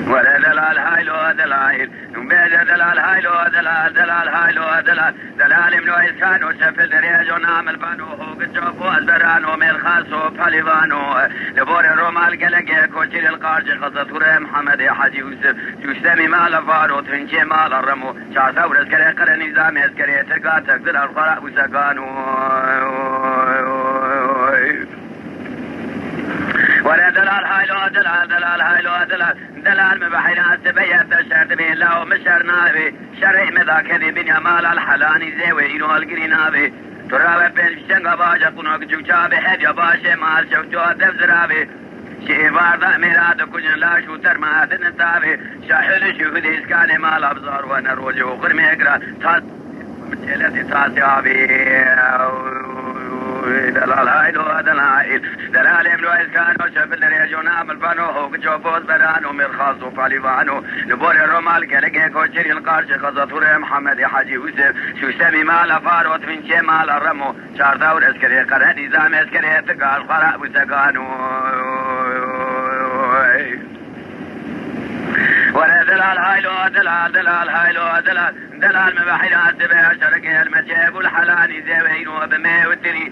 ولا دلال هايلو دلال بيد دلال هايلو دلال دلال هايلو دلال دلال منو إسكان وشفل دريج ونعمل بانو قجوب وأزبرانو مرخاصو فاليفانو لبور الرومال قلقه كوشير القارج خصة محمد حاجي يوسف يسمي مال فارو تنشي مال الرمو شعر ثور اسكري قرن نظام اسكري ترقاتك دل القراء وسكانو ولا دلال هايلو دلال دلال هايلو دلال دلال مبحينا سبيت بشرت بي الله مشرنا بي شرع مذاكري بني مال الحلاني زيوي إنو القرينا ترابه بين شنگا باجا قنوك جوچا به هدیا باشه مال شوچو دفزرابه شیوار دا میراد کجن لاشو ترمات نتابه شاحل شهود اسکان مال ابزار و نروجو قرمی اقرا تاس مجلت تاسی آبی دلال هايلو دلال دلال املو اسكانو شفل ريجونا ملبانو هوك جوبوز برانو مرخاصو فاليفانو نبور الرومال كالقه كوشري القارش خزطور محمد حاجي يوسف شو سمي مال فاروت من شي مال الرمو شار دور اسكري قرن نظام اسكري تقال خراء وسكانو ولا دلال هايلو دلال دلال هايلو دلال دلال مباحينا سبع شرقه المجيب والحلاني زيوينو بمي والتري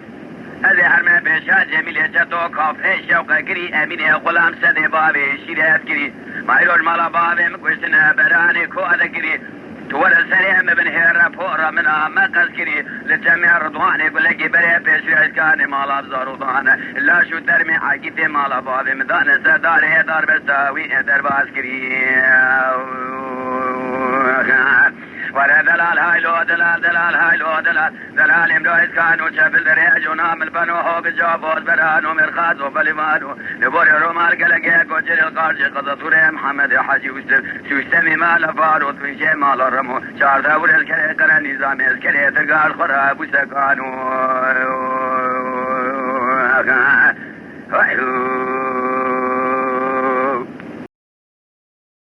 هذه حرمه بشاد جميلة جاتو كافي شوقه قري امينه غلام سدي بابي شيرات قري مايلون مالا بابي مكوشتنا براني كو هذا قري تورا سريع مبن هيرا فورا من مقص قري لجميع رضواني يقول لك بري بيشي عسكاني مالا بزارو ضانا لا شو ترمي عقيدي مالا بابي مدان سداري دار بساوي درباس قري ولا دلال هايلو دلال دلال هايلو دلال دلال املو اسكانو شفل دريج ونعمل بانو هو بجوبوز برانو مرخاصو فاليفانو نبور رومال قلقه كوشري القارش قصصور محمد حاجي يوسف شو سمي مال فاروت من شي مال الرمو شار ثور الكري قرن نظام الكري تقال خراب وسكانو